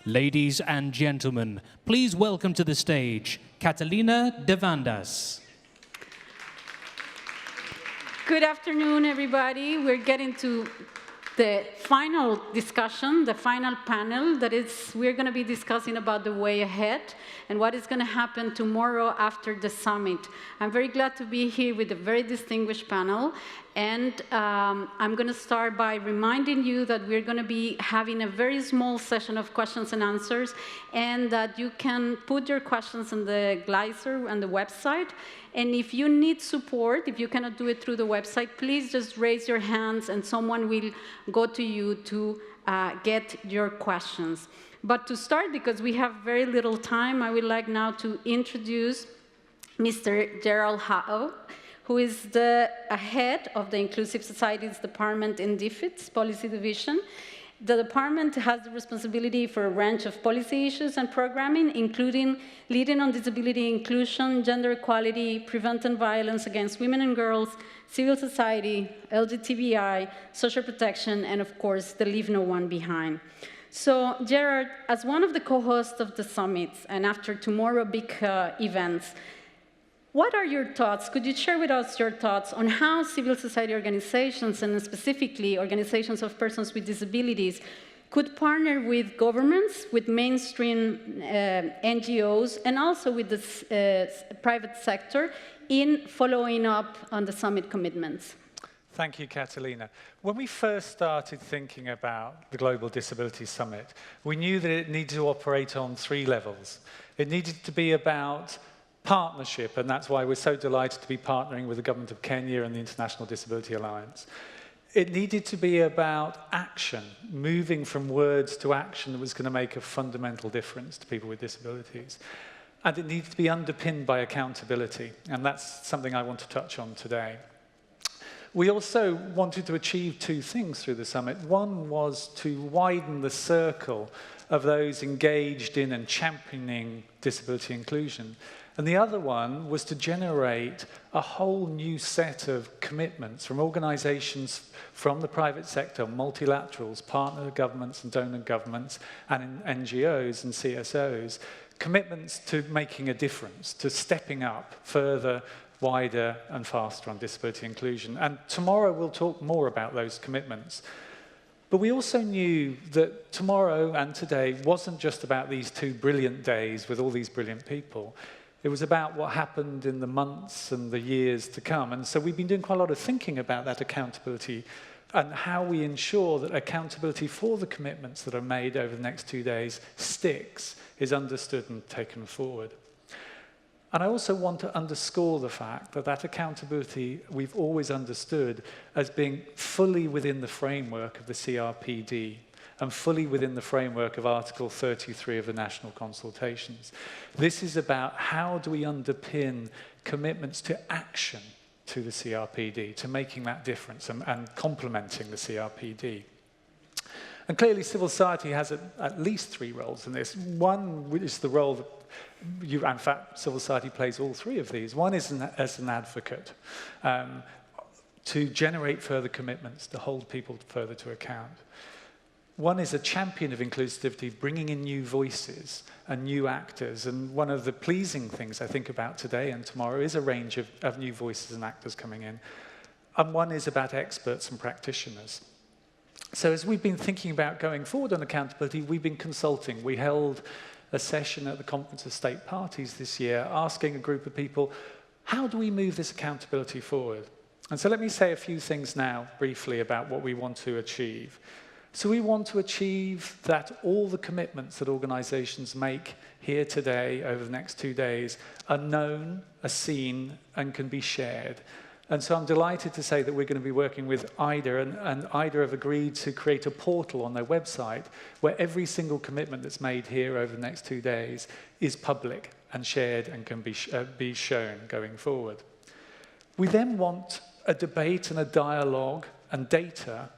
Ladies and gentlemen, please welcome to the stage, Catalina Devandas. Good afternoon, everybody. We're getting to the final discussion, the final panel, we're going to be discussing about the way ahead and what is going to happen tomorrow after the summit. I'm very glad to be here with a very distinguished panel, and I'm going to start by reminding you that we're going to be having a very small session of questions and answers, and that you can put your questions in the glycer and the website. And if you need support, if you cannot do it through the website, please just raise your hands and someone will go to you to get your questions. But to start, because we have very little time, I would like now to introduce Mr. Gerard Howe, who is the head of the Inclusive Societies Department in DFID's Policy Division. The department has the responsibility for a range of policy issues and programming, including leading on disability inclusion, gender equality, preventing violence against women and girls, civil society, LGBTI, social protection, and of course, the Leave No One Behind. So, Gerard, as one of the co-hosts of the summits, and after tomorrow big events, what are your thoughts? Could you share with us your thoughts on how civil society organizations, and specifically organizations of persons with disabilities, could partner with governments, with mainstream NGOs, and also with the private sector in following up on the summit commitments? Thank you, Catalina. When we first started thinking about the Global Disability Summit, we knew that it needed to operate on 3 levels. It needed to be about partnership, and that's why we're so delighted to be partnering with the government of Kenya and the International Disability Alliance. It needed to be about action, moving from words to action that was going to make a fundamental difference to people with disabilities. And it needed to be underpinned by accountability, and that's something I want to touch on today. We also wanted to achieve 2 things through the summit. One was to widen the circle of those engaged in and championing disability inclusion. And the other one was to generate a whole new set of commitments from organizations from the private sector, multilaterals, partner governments and donor governments, and NGOs and CSOs, commitments to making a difference, to stepping up further, wider and faster on disability inclusion. And tomorrow we'll talk more about those commitments. But we also knew that tomorrow and today wasn't just about these 2 brilliant days with all these brilliant people. It was about what happened in the months and the years to come. And so we've been doing quite a lot of thinking about that accountability and how we ensure that accountability for the commitments that are made over the next 2 days sticks, is understood and taken forward. And I also want to underscore the fact that that accountability we've always understood as being fully within the framework of the CRPD and fully within the framework of Article 33 of the national consultations. This is about how do we underpin commitments to action to the CRPD, to making that difference and complementing the CRPD. And clearly civil society has at least 3 roles in this. One is the role that in fact, civil society plays all 3 of these. One is as an advocate, to generate further commitments, to hold people further to account. One is a champion of inclusivity, bringing in new voices and new actors. And one of the pleasing things I think about today and tomorrow is a range of new voices and actors coming in. And one is about experts and practitioners. So as we've been thinking about going forward on accountability, we've been consulting. We held a session at the Conference of State Parties this year, asking a group of people, how do we move this accountability forward? And so let me say a few things now, briefly, about what we want to achieve. So we want to achieve that all the commitments that organizations make here today over the next 2 days are known, are seen, and can be shared. And so I'm delighted to say that we're going to be working with IDA, and IDA have agreed to create a portal on their website where every single commitment that's made here over the next 2 days is public and shared and can be shown going forward. We then want a debate and a dialogue and data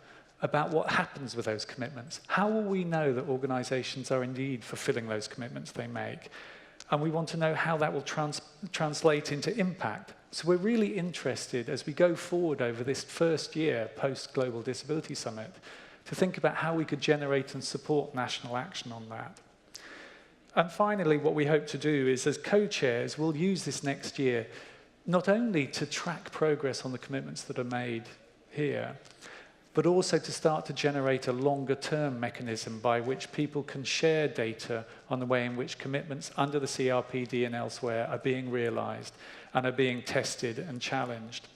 about what happens with those commitments. How will we know that organizations are indeed fulfilling those commitments they make? And we want to know how that will translate into impact. So we're really interested, as we go forward over this first year post-Global Disability Summit, to think about how we could generate and support national action on that. And finally, what we hope to do is, as co-chairs, we'll use this next year not only to track progress on the commitments that are made here, but also to start to generate a longer-term mechanism by which people can share data on the way in which commitments under the CRPD and elsewhere are being realized and are being tested and challenged.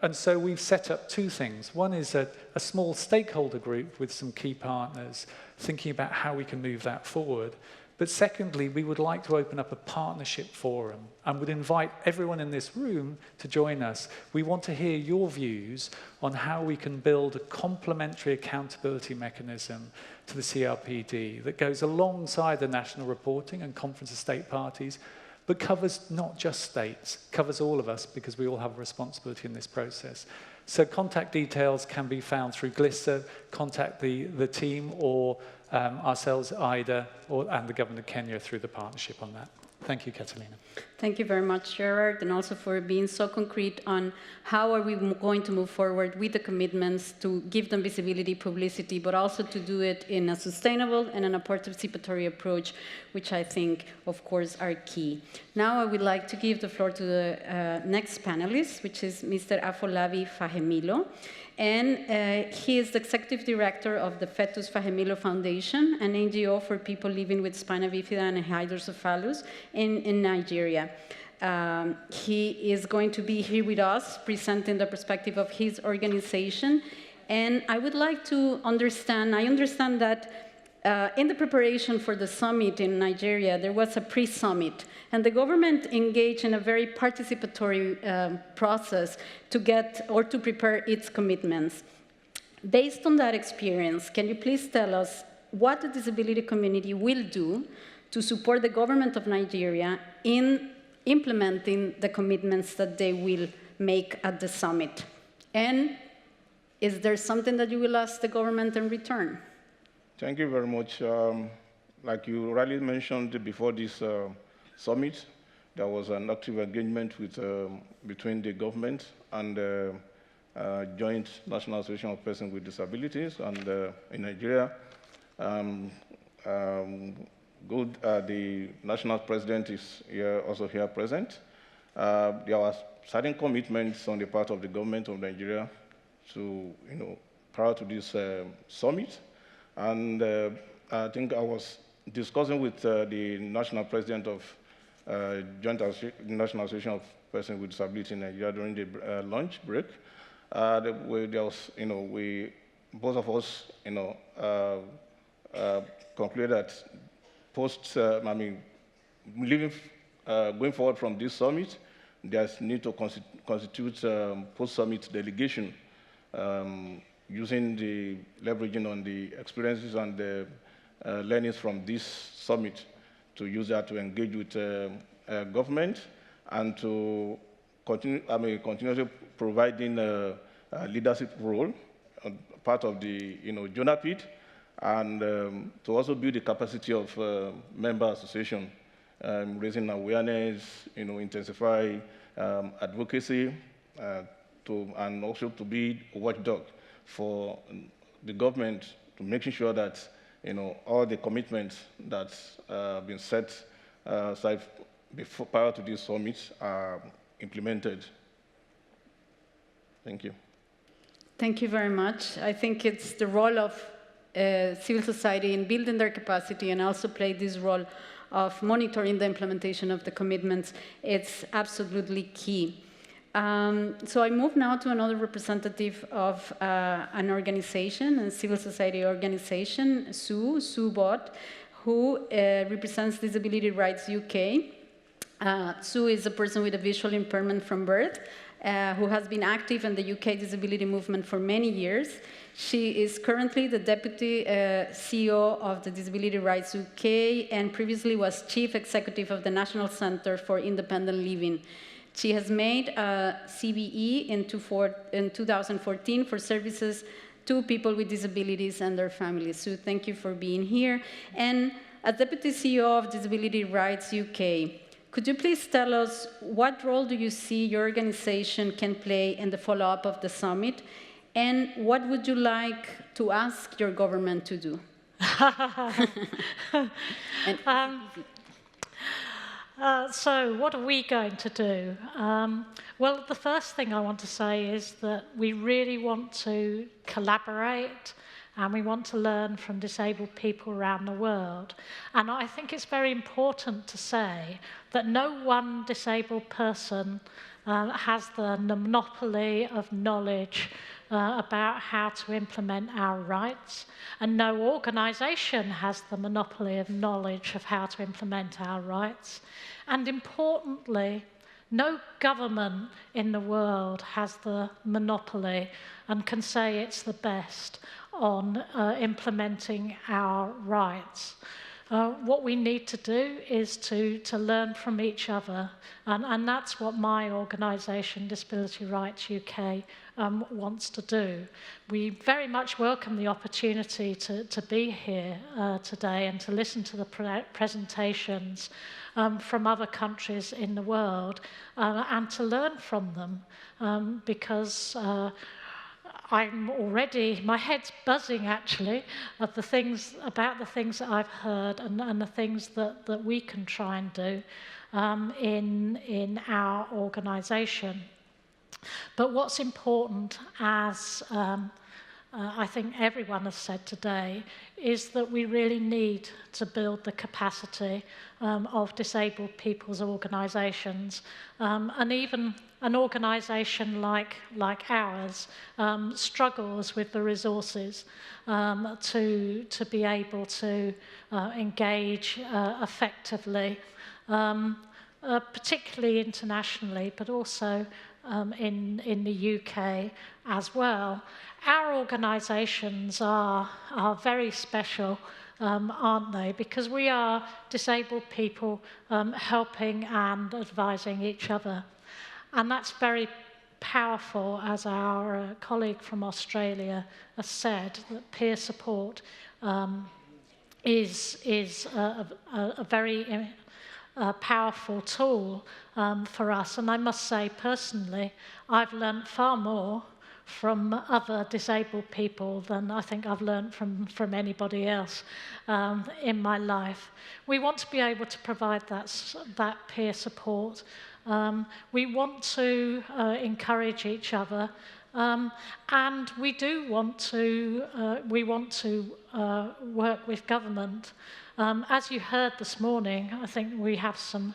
And so we've set up two things. One is a small stakeholder group with some key partners thinking about how we can move that forward. But secondly, we would like to open up a partnership forum and would invite everyone in this room to join us. We want to hear your views on how we can build a complementary accountability mechanism to the CRPD that goes alongside the national reporting and conference of state parties, but covers not just states, covers all of us because we all have a responsibility in this process. So contact details can be found through GLISA, contact the team or ourselves, IDA, and the Government of Kenya through the partnership on that. Thank you, Catalina. Thank you very much, Gerard, and also for being so concrete on how are we going to move forward with the commitments to give them visibility, publicity, but also to do it in a sustainable and in a participatory approach, which I think, of course, are key. Now I would like to give the floor to the next panelist, which is Mr. Afolabi Fahemilo. And he is the executive director of the Fetus Fahemilo Foundation, an NGO for people living with spina bifida and hydrocephalus in Nigeria. He is going to be here with us, presenting the perspective of his organization. And I would like to understand, I understand that in the preparation for the summit in Nigeria, there was a pre-summit, and the government engaged in a very participatory process to get or to prepare its commitments. Based on that experience, can you please tell us what the disability community will do to support the government of Nigeria in implementing the commitments that they will make at the summit? And is there something that you will ask the government in return? Thank you very much. Like you rightly mentioned before this summit, there was an active engagement with, between the government and the Joint National Association of Persons with Disabilities and in Nigeria. The national president is also here present. There were certain commitments on the part of the government of Nigeria to, prior to this summit. And I think I was discussing with the national president of Joint National Association of Persons with Disability in Nigeria during the lunch break. There was, both of us, concluded that going forward from this summit, there's need to constitute post-summit delegation. Using the leveraging on the experiences and the learnings from this summit to use that to engage with government and to continuously providing a leadership role, part of the JONAPID, and to also build the capacity of member association, raising awareness, intensify advocacy, and also to be a watchdog for the government to making sure that all the commitments that have been set aside prior to this summit are implemented. Thank you. Thank you very much. I think it's the role of civil society in building their capacity and also play this role of monitoring the implementation of the commitments. It's absolutely key. So I move now to another representative of an organization, a civil society organization, Sue Bott, who represents Disability Rights UK. Sue is a person with a visual impairment from birth, who has been active in the UK disability movement for many years. She is currently the Deputy CEO of the Disability Rights UK and previously was Chief Executive of the National Centre for Independent Living. She has made a CBE in 2014 for services to people with disabilities and their families. So thank you for being here. And as Deputy CEO of Disability Rights UK, could you please tell us what role do you see your organization can play in the follow-up of the summit? And what would you like to ask your government to do? So what are we going to do? Well, the first thing I want to say is that we really want to collaborate and we want to learn from disabled people around the world. And I think it's very important to say that no one disabled person has the monopoly of knowledge about how to implement our rights, and no organisation has the monopoly of knowledge of how to implement our rights. And importantly, no government in the world has the monopoly and can say it's the best on implementing our rights. What we need to do is to learn from each other, and that's what my organisation, Disability Rights UK, wants to do. We very much welcome the opportunity to be here today and to listen to the presentations from other countries in the world and to learn from them, because I'm already, my head's buzzing actually of about the things that I've heard and the things that we can try and do in our organisation. But what's important, as I think everyone has said today, is that we really need to build the capacity of disabled people's organisations, and even an organisation like ours struggles with the resources to be able to engage effectively, particularly internationally, but also in the UK as well. Our organisations are very special, aren't they? Because we are disabled people helping and advising each other. And that's very powerful, as our colleague from Australia has said, that peer support is a very powerful tool for us. And I must say, personally, I've learnt far more from other disabled people than I think I've learnt from anybody else in my life. We want to be able to provide that peer support. We want to encourage each other, and we do want to work with government. As you heard this morning, I think we have some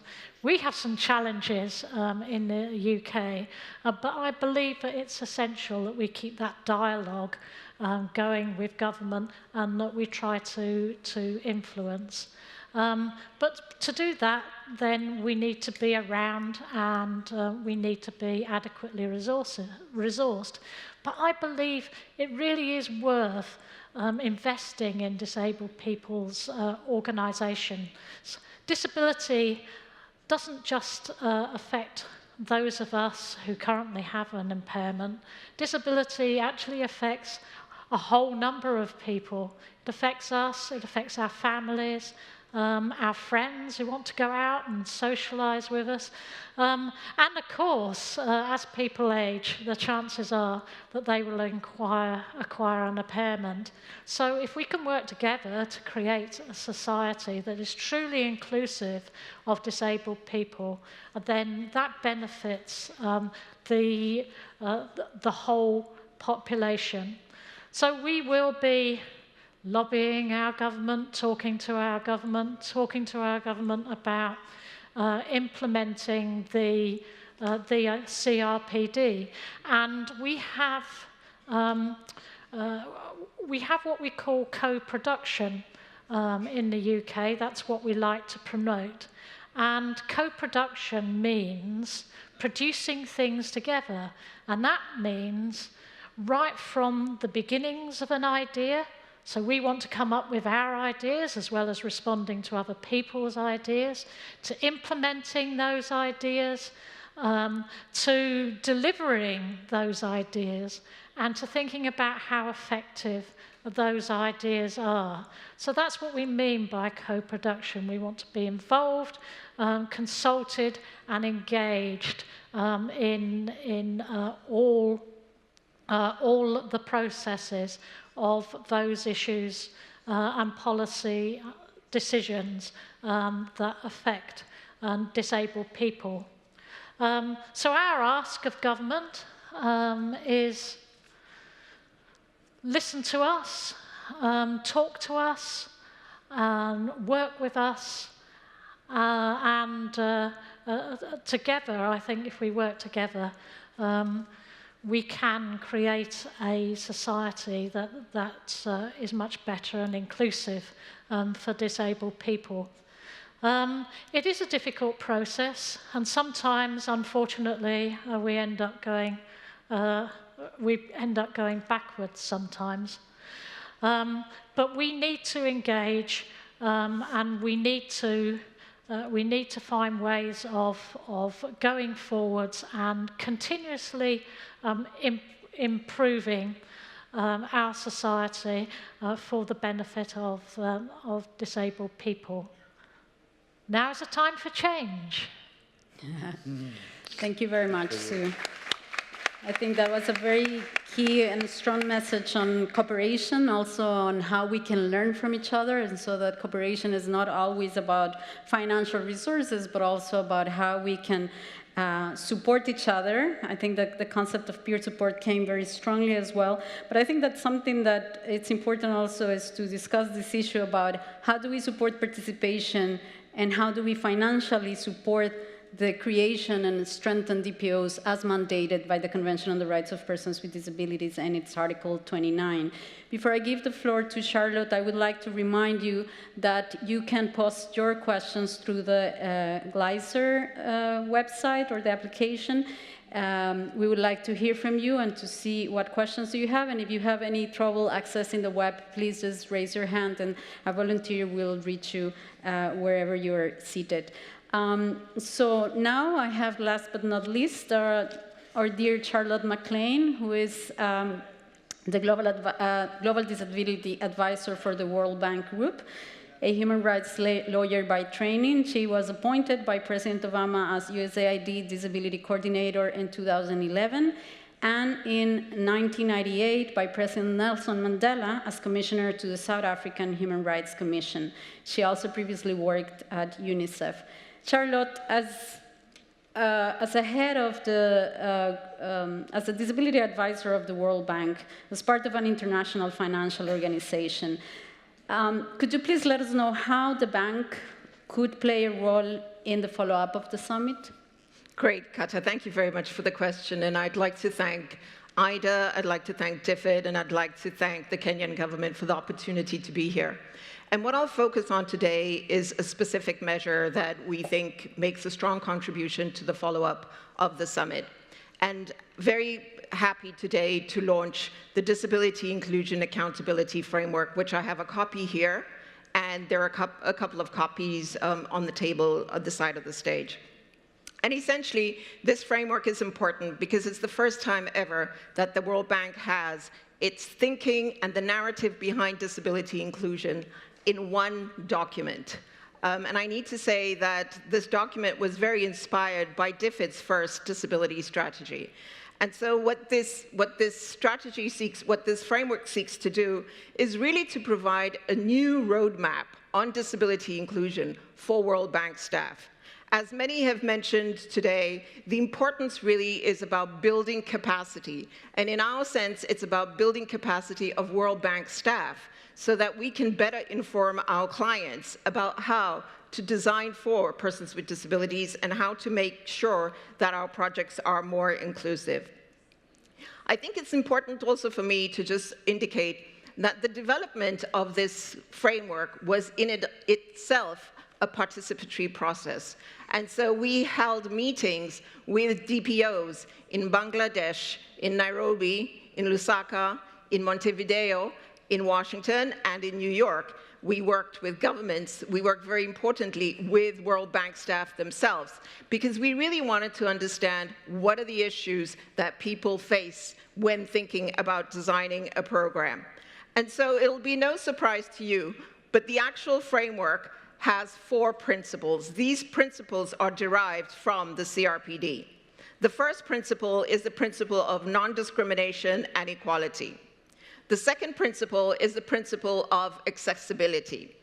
challenges in the UK, but I believe that it's essential that we keep that dialogue going with government and that we try to influence. But to do that, then we need to be around and we need to be adequately resourced. But I believe it really is worth investing in disabled people's organisations. Disability doesn't just affect those of us who currently have an impairment. Disability actually affects a whole number of people. It affects us, it affects our families, our friends who want to go out and socialise with us. And of course, as people age, the chances are that they will acquire an impairment. So if we can work together to create a society that is truly inclusive of disabled people, then that benefits the whole population. So we will be lobbying our government, talking to our government about implementing the CRPD. And we have what we call co-production in the UK. That's what we like to promote. And co-production means producing things together. And that means right from the beginnings of an idea. So we want to come up with our ideas as well as responding to other people's ideas, to implementing those ideas, to delivering those ideas, and to thinking about how effective those ideas are. So that's what we mean by co-production. We want to be involved, consulted, and engaged in all the processes of those issues and policy decisions that affect and disabled people. So our ask of government is listen to us, talk to us, work with us, and together, I think if we work together, we can create a society that is much better and inclusive for disabled people. It is a difficult process, and sometimes, unfortunately, we end up going backwards sometimes. But we need to engage, and we need to find ways of going forwards and continuously improving our society for the benefit of disabled people. Now is a time for change. Thank you very much, Sue. I think that was a very key and strong message on cooperation, also on how we can learn from each other, and so that cooperation is not always about financial resources, but also about how we can support each other. I think that the concept of peer support came very strongly as well. But I think that something that it's important also is to discuss this issue about how do we support participation and how do we financially support the creation and strengthen DPOs as mandated by the Convention on the Rights of Persons with Disabilities and its Article 29. Before I give the floor to Charlotte, I would like to remind you that you can post your questions through the Gleiser website or the application. We would like to hear from you and to see what questions do you have, and if you have any trouble accessing the web, please just raise your hand and a volunteer will reach you wherever you're seated. So now I have, last but not least, our dear Charlotte McLean, who is the Global Disability Advisor for the World Bank Group, a human rights lawyer by training. She was appointed by President Obama as USAID Disability Coordinator in 2011, and in 1998 by President Nelson Mandela as Commissioner to the South African Human Rights Commission. She also previously worked at UNICEF. Charlotte, as a head of as a disability advisor of the World Bank, as part of an international financial organization, could you please let us know how the bank could play a role in the follow-up of the summit? Great, Kata. Thank you very much for the question. And I'd like to thank IDA, I'd like to thank DFID, and I'd like to thank the Kenyan government for the opportunity to be here. And what I'll focus on today is a specific measure that we think makes a strong contribution to the follow-up of the summit. And very happy today to launch the Disability Inclusion Accountability Framework, which I have a copy here, and there are a couple of copies on the table at the side of the stage. And essentially, this framework is important because it's the first time ever that the World Bank has its thinking and the narrative behind disability inclusion in one document. And I need to say that this document was very inspired by DFID's first disability strategy. And so what this framework seeks to do is really to provide a new roadmap on disability inclusion for World Bank staff. As many have mentioned today, the importance really is about building capacity. And in our sense, it's about building capacity of World Bank staff so that we can better inform our clients about how to design for persons with disabilities and how to make sure that our projects are more inclusive. I think it's important also for me to just indicate that the development of this framework was in itself a participatory process. And so we held meetings with DPOs in Bangladesh, in Nairobi, in Lusaka, in Montevideo, in Washington, and in New York. We worked with governments. We worked very importantly with World Bank staff themselves, because we really wanted to understand what are the issues that people face when thinking about designing a program. And so it'll be no surprise to you, but the actual framework has 4 principles. These principles are derived from the CRPD. The first principle is the principle of non-discrimination and equality. The second principle is the principle of accessibility.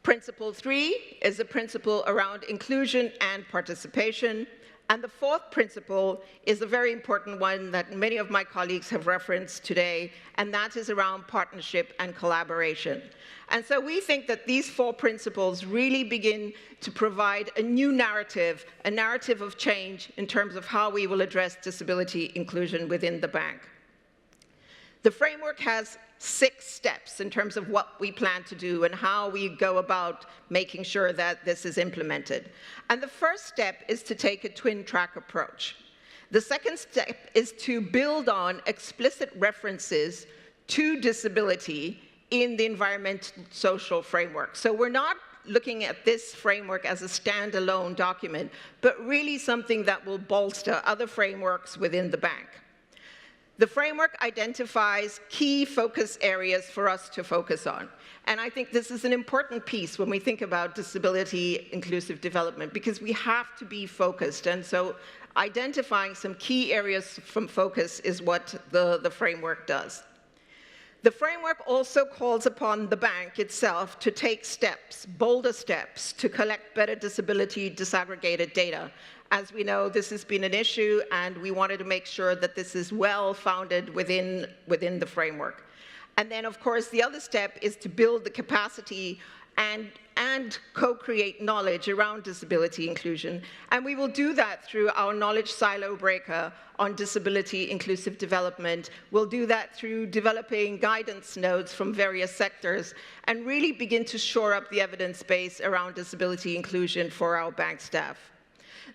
Principle 3 is a principle around inclusion and participation. And the fourth principle is a very important one that many of my colleagues have referenced today, and that is around partnership and collaboration. And so we think that these four principles really begin to provide a new narrative, a narrative of change in terms of how we will address disability inclusion within the bank. The framework has 6 steps in terms of what we plan to do and how we go about making sure that this is implemented. And the first step is to take a twin-track approach. The second step is to build on explicit references to disability in the environmental social framework. So we're not looking at this framework as a standalone document, but really something that will bolster other frameworks within the bank. The framework identifies key focus areas for us to focus on. And I think this is an important piece when we think about disability inclusive development, because we have to be focused. And so identifying some key areas from focus is what the framework does. The framework also calls upon the bank itself to take steps, bolder steps, to collect better disability disaggregated data. As we know, this has been an issue, and we wanted to make sure that this is well-founded within the framework. And then, of course, the other step is to build the capacity and co-create knowledge around disability inclusion. And we will do that through our knowledge silo breaker on disability inclusive development. We'll do that through developing guidance notes from various sectors and really begin to shore up the evidence base around disability inclusion for our bank staff.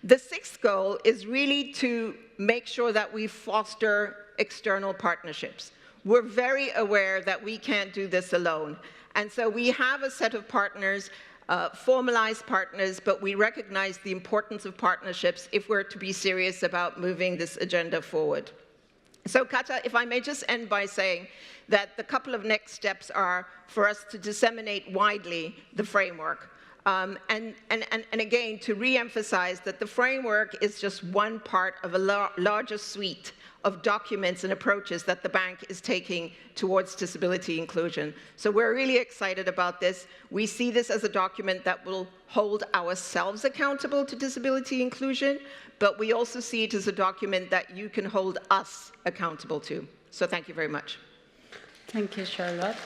The 6th goal is really to make sure that we foster external partnerships. We're very aware that we can't do this alone. And so we have a set of partners, formalized partners, but we recognize the importance of partnerships if we're to be serious about moving this agenda forward. So Kata, if I may just end by saying that the couple of next steps are for us to disseminate widely the framework. And again, to re-emphasize that the framework is just one part of a larger suite of documents and approaches that the bank is taking towards disability inclusion. So we're really excited about this. We see this as a document that will hold ourselves accountable to disability inclusion, but we also see it as a document that you can hold us accountable to. So thank you very much. Thank you, Charlotte.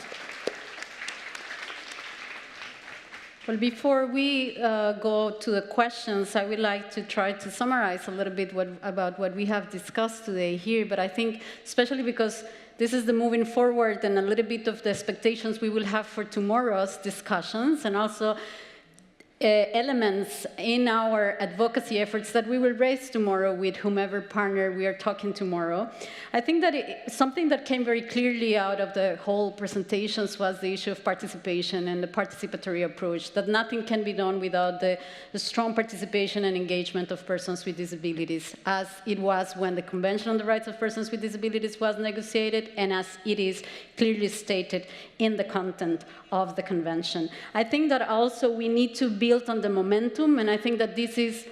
Well, before we go to the questions, I would like to try to summarize a little bit about what we have discussed today here, but I think especially because this is the moving forward and a little bit of the expectations we will have for tomorrow's discussions, and also elements in our advocacy efforts that we will raise tomorrow with whomever partner we are talking tomorrow. I think that something that came very clearly out of the whole presentations was the issue of participation and the participatory approach, that nothing can be done without the strong participation and engagement of persons with disabilities, as it was when the Convention on the Rights of Persons with Disabilities was negotiated, and as it is clearly stated in the content of the convention. I think that also we need to build on the momentum, and I think that this is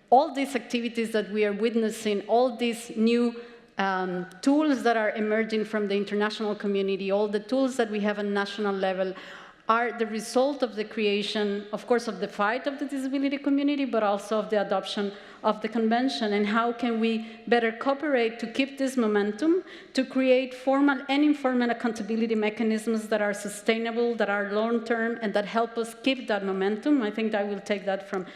all these activities that we are witnessing, all these new tools that are emerging from the international community, all the tools that we have at national level are the result of the creation, of course, of the fight of the disability community, but also of the adoption of the convention. And how can we better cooperate to keep this momentum, to create formal and informal accountability mechanisms that are sustainable, that are long-term, and that help us keep that momentum? I think I will take that from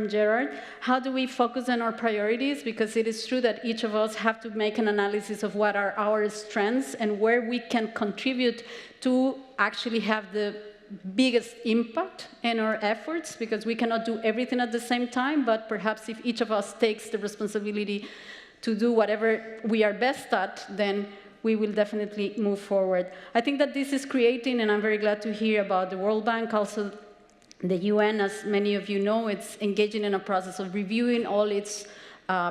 Gerard. How do we focus on our priorities? Because it is true that each of us have to make an analysis of what are our strengths and where we can contribute to actually have the biggest impact in our efforts, because we cannot do everything at the same time, but perhaps if each of us takes the responsibility to do whatever we are best at, then we will definitely move forward. I think that this is creating, and I'm very glad to hear about the World Bank, also the UN, as many of you know, it's engaging in a process of reviewing all its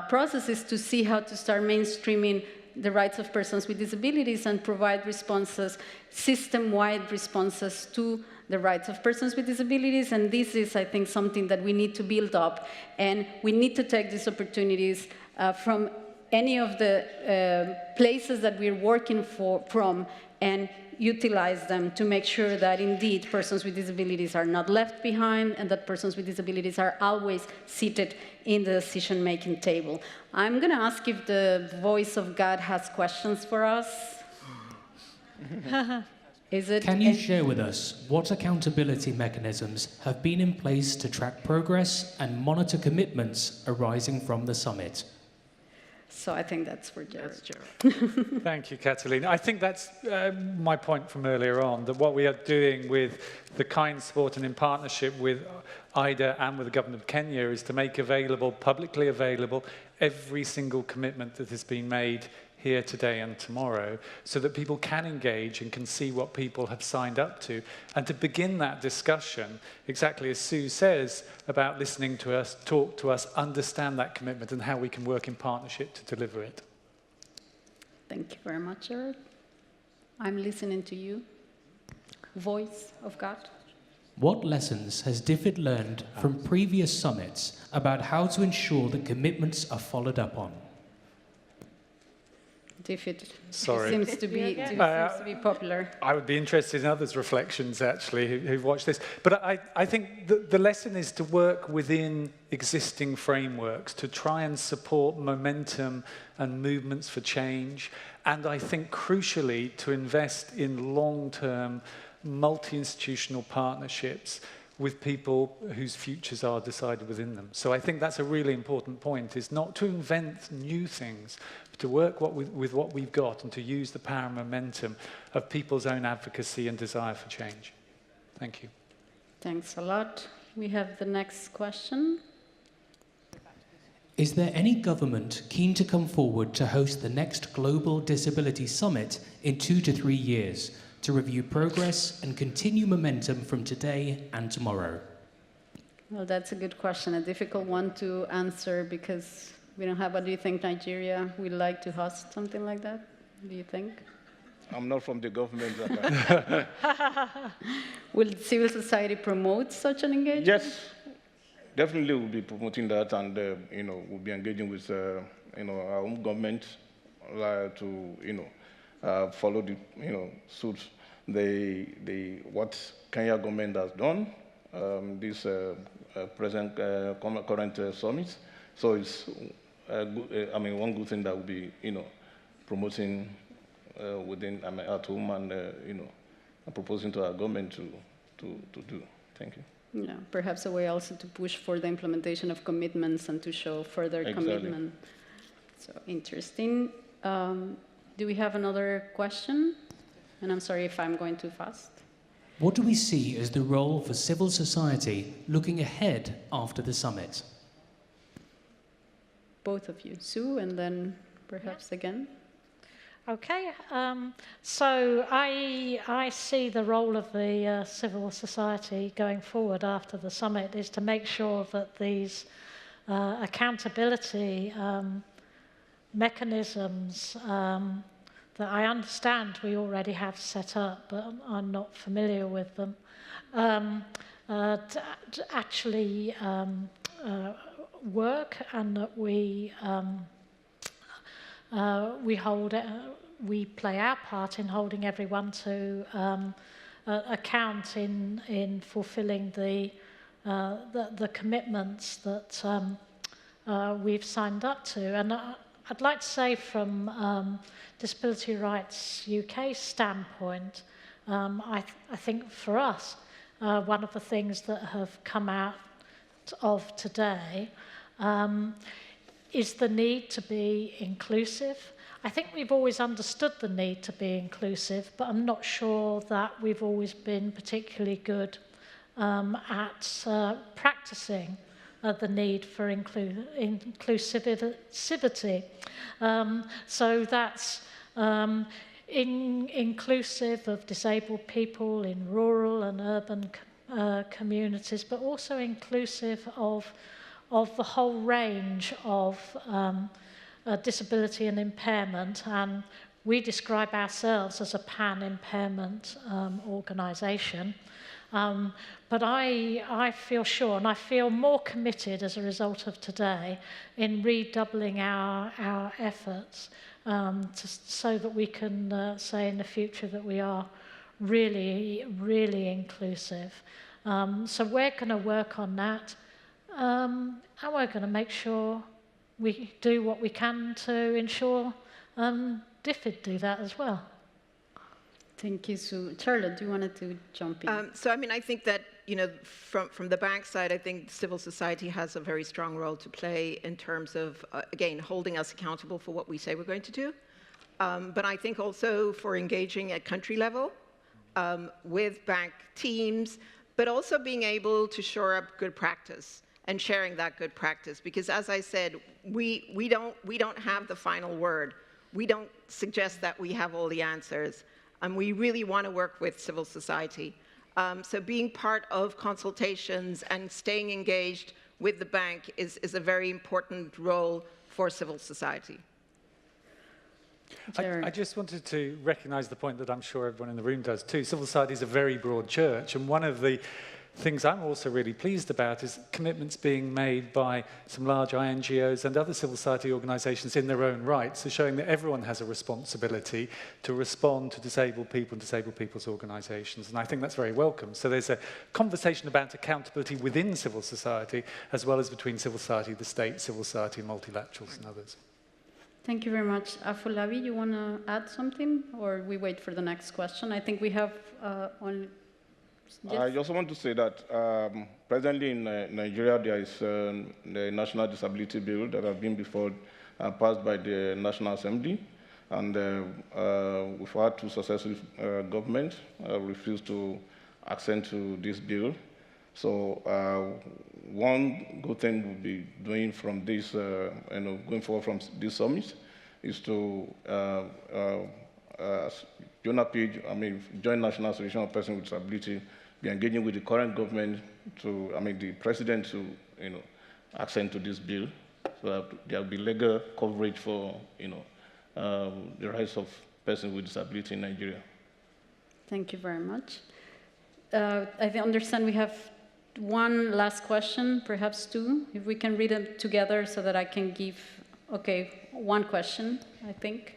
processes to see how to start mainstreaming the rights of persons with disabilities and provide responses, system-wide responses to the rights of persons with disabilities. And this is, I think, something that we need to build up. And we need to take these opportunities from any of the places that we're working from and utilize them to make sure that indeed persons with disabilities are not left behind and that persons with disabilities are always seated in the decision-making table. I'm going to ask if the voice of God has questions for us. Can you share with us what accountability mechanisms have been in place to track progress and monitor commitments arising from the summit? So I think that's for Gerard. Thank you, Catalina. I think that's my point from earlier on, that what we are doing with the kind support and in partnership with IDA and with the government of Kenya is to make available, publicly available, every single commitment that has been made here today and tomorrow, so that people can engage and can see what people have signed up to, and to begin that discussion, exactly as Sue says, about listening to us, talk to us, understand that commitment and how we can work in partnership to deliver it. Thank you very much, Gerard. I'm listening to you. Voice of God. What lessons has DFID learned from previous summits about how to ensure that commitments are followed up on? DFID Sorry. seems to be popular. I would be interested in others' reflections, actually, who've watched this. But I think the lesson is to work within existing frameworks, to try and support momentum and movements for change, and I think, crucially, to invest in long-term, multi-institutional partnerships with people whose futures are decided within them. So I think that's a really important point, is not to invent new things, but to work with what we've got and to use the power and momentum of people's own advocacy and desire for change. Thank you. Thanks a lot. We have the next question. Is there any government keen to come forward to host the next Global Disability Summit in 2 to 3 years to review progress and continue momentum from today and tomorrow? Well, that's a good question, a difficult one to answer because we don't have, what do you think, Nigeria would like to host something like that? Do you think? I'm not from the government. Will civil society promote such an engagement? Yes, definitely we'll be promoting that, and we'll be engaging with our own government to follow the suit what Kenya government has done this current summit. So it's one good thing that will be promoting within at home and proposing to our government to do. Thank you. Yeah, perhaps a way also to push for the implementation of commitments and to show further commitment. So interesting. Do we have another question? And I'm sorry if I'm going too fast. What do we see as the role for civil society looking ahead after the summit? Both of you, Sue, and then perhaps again. Okay, so I see the role of the civil society going forward after the summit is to make sure that these accountability mechanisms that I understand we already have set up, but I'm not familiar with them, to actually work, and that we play our part in holding everyone to account in fulfilling the commitments that we've signed up to. And I'd like to say from Disability Rights UK standpoint, I think for us, one of the things that have come out of today is the need to be inclusive. I think we've always understood the need to be inclusive, but I'm not sure that we've always been particularly good at practicing the need for inclusivity. So that's inclusive of disabled people in rural and urban communities, but also inclusive of the whole range of disability and impairment. And we describe ourselves as a pan-impairment organisation. But I feel sure, and I feel more committed as a result of today in redoubling our efforts so that we can say in the future that we are really, really inclusive. So we're going to work on that, and we're going to make sure we do what we can to ensure DFID do that as well. Thank you, Sue. Charlotte, do you wanted to jump in? So, I mean, I think that, you know, from the bank side, I think civil society has a very strong role to play in terms of, again, holding us accountable for what we say we're going to do. But I think also for engaging at country level with bank teams, but also being able to shore up good practice and sharing that good practice. Because as I said, we don't have the final word. We don't suggest that we have all the answers. And we really want to work with civil society. So being part of consultations and staying engaged with the bank is a very important role for civil society. I just wanted to recognize the point that I'm sure everyone in the room does too. Civil society is a very broad church, and one of the things I'm also really pleased about is commitments being made by some large INGOs and other civil society organizations in their own right, so showing that everyone has a responsibility to respond to disabled people and disabled people's organizations, and I think that's very welcome. So there's a conversation about accountability within civil society, as well as between civil society, the state, civil society, multilaterals and others. Thank you very much. Afolabi, you want to add something, or we wait for the next question? I think we have only... Yes. I just want to say that presently in Nigeria, there is the National Disability Bill that has been passed by the National Assembly, and we've had two successive governments refuse to accede to this bill. So one good thing we'll be doing from this, going forward from this summit, is to Joint National Association of Persons with Disability, be engaging with the current government to, the president to, accede to this bill, so that there will be legal coverage for, the rights of persons with disability in Nigeria. Thank you very much. I understand we have one last question, perhaps two, if we can read them together so that I can give, one question, I think.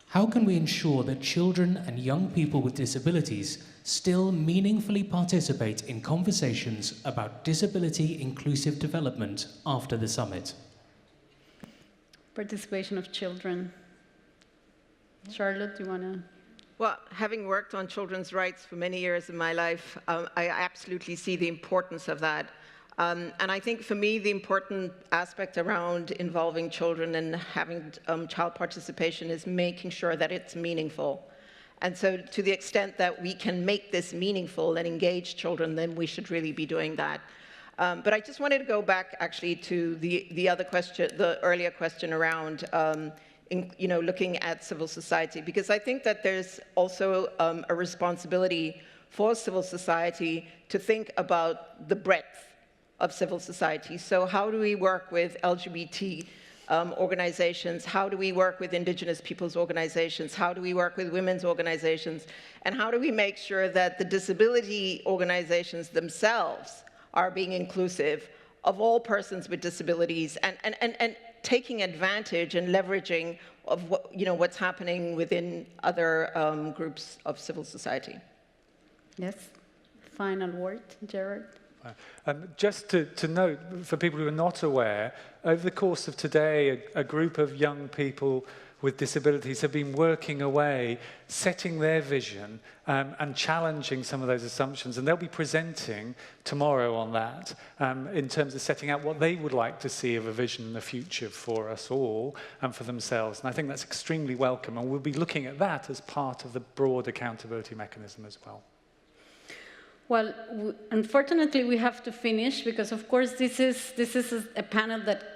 How can we ensure that children and young people with disabilities still meaningfully participate in conversations about disability-inclusive development after the summit? Participation of children. Charlotte, do you want to? Well, having worked on children's rights for many years in my life, I absolutely see the importance of that. And I think for me, the important aspect around involving children and having child participation is making sure that it's meaningful. And so to the extent that we can make this meaningful and engage children, then we should really be doing that. But I just wanted to go back actually to the other question, the earlier question around looking at civil society, because I think that there's also a responsibility for civil society to think about the breadth of civil society. So how do we work with LGBT organizations? How do we work with indigenous peoples organizations? How do we work with women's organizations? And how do we make sure that the disability organizations themselves are being inclusive of all persons with disabilities and taking advantage and leveraging of what's happening within other groups of civil society? Yes. Final word, Gerard. Just to note, for people who are not aware, over the course of today, a group of young people with disabilities have been working away, setting their vision and challenging some of those assumptions. And they'll be presenting tomorrow on that in terms of setting out what they would like to see of a vision in the future for us all and for themselves. And I think that's extremely welcome. And we'll be looking at that as part of the broad accountability mechanism as well. Well, unfortunately, we have to finish because, of course, this is a panel that,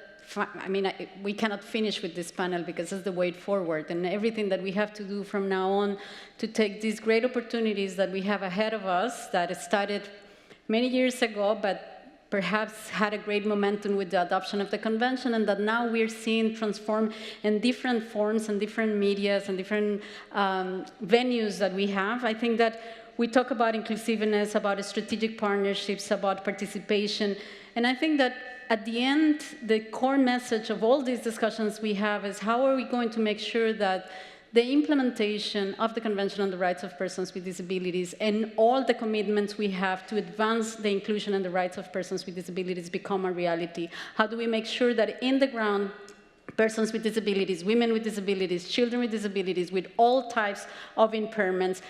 we cannot finish with this panel because it's the way forward and everything that we have to do from now on to take these great opportunities that we have ahead of us that started many years ago, but perhaps had a great momentum with the adoption of the convention, and that now we're seeing transform in different forms and different medias and different venues that we have. I think that we talk about inclusiveness, about strategic partnerships, about participation, and I think that at the end, the core message of all these discussions we have is how are we going to make sure that the implementation of the Convention on the Rights of Persons with Disabilities and all the commitments we have to advance the inclusion and the rights of persons with disabilities become a reality? How do we make sure that in the ground, persons with disabilities, women with disabilities, children with disabilities, with all types of impairments,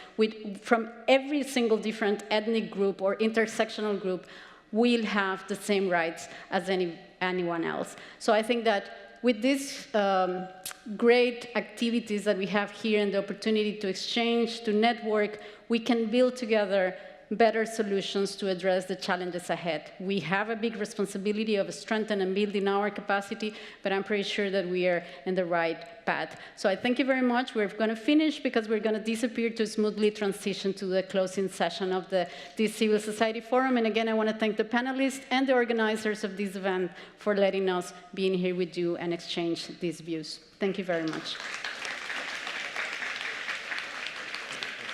from every single different ethnic group or intersectional group, will have the same rights as anyone else? So I think that with these great activities that we have here and the opportunity to exchange, to network, we can build together better solutions to address the challenges ahead. We have a big responsibility of strengthening and building our capacity, but I'm pretty sure that we are in the right path. So I thank you very much. We're going to finish because we're going to disappear to smoothly transition to the closing session of this Civil Society Forum. And again, I want to thank the panelists and the organizers of this event for letting us be in here with you and exchange these views. Thank you very much.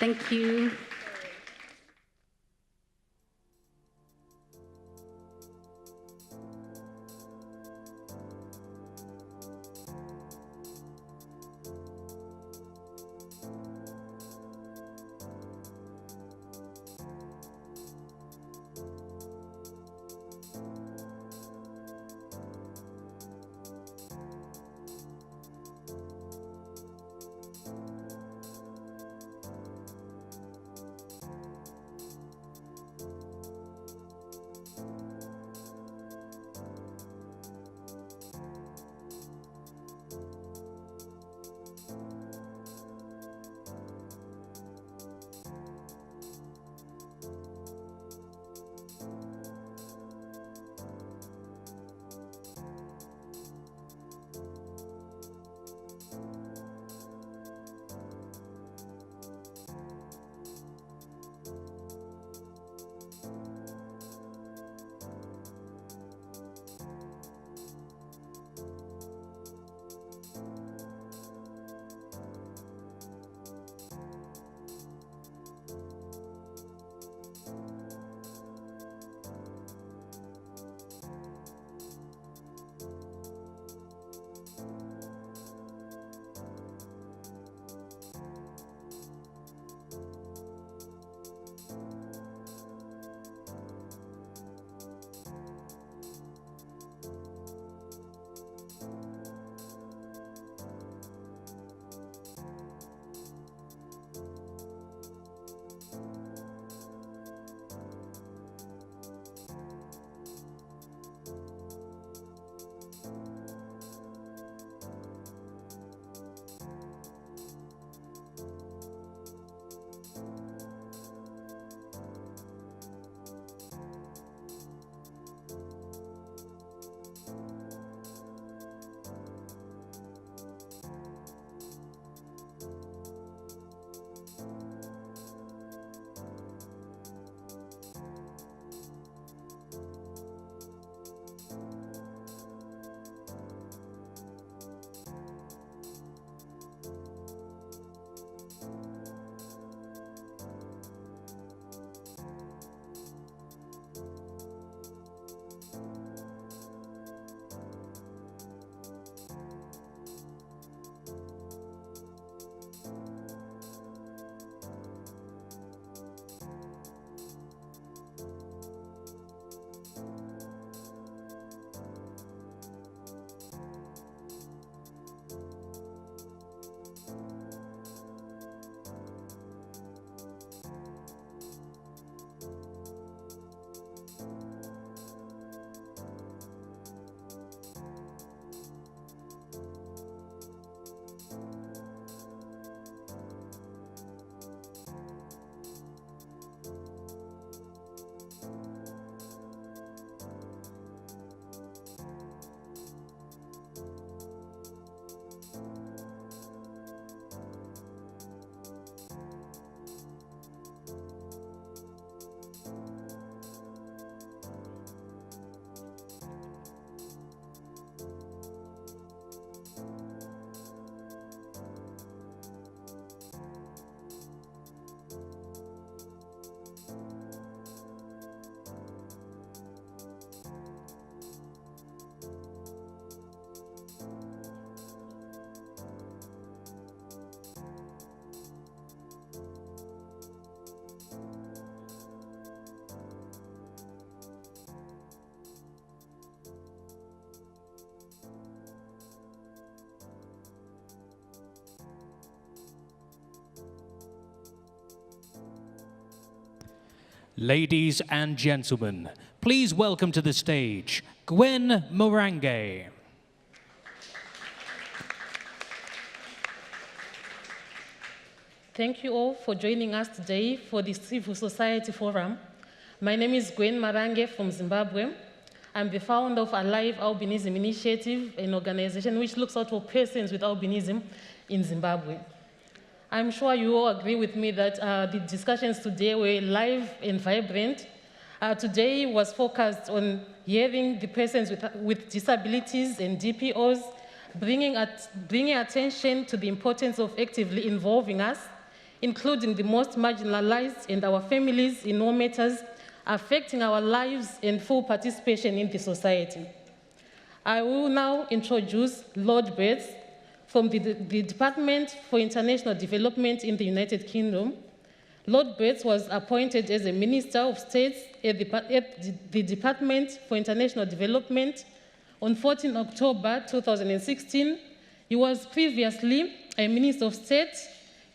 Thank you. Ladies and gentlemen, please welcome to the stage Gwen Morange. Thank you all for joining us today for the Civil Society Forum. My name is Gwen Morange from Zimbabwe. I'm the founder of Alive Albinism Initiative, an organization which looks out for persons with albinism in Zimbabwe. I'm sure you all agree with me that the discussions today were live and vibrant. Today was focused on hearing the persons with disabilities and DPOs, bringing attention to the importance of actively involving us, including the most marginalized and our families in all matters affecting our lives and full participation in the society. I will now introduce Lord Bates from the Department for International Development in the United Kingdom. Lord Bates was appointed as a Minister of State at the Department for International Development on 14 October 2016. He was previously a Minister of State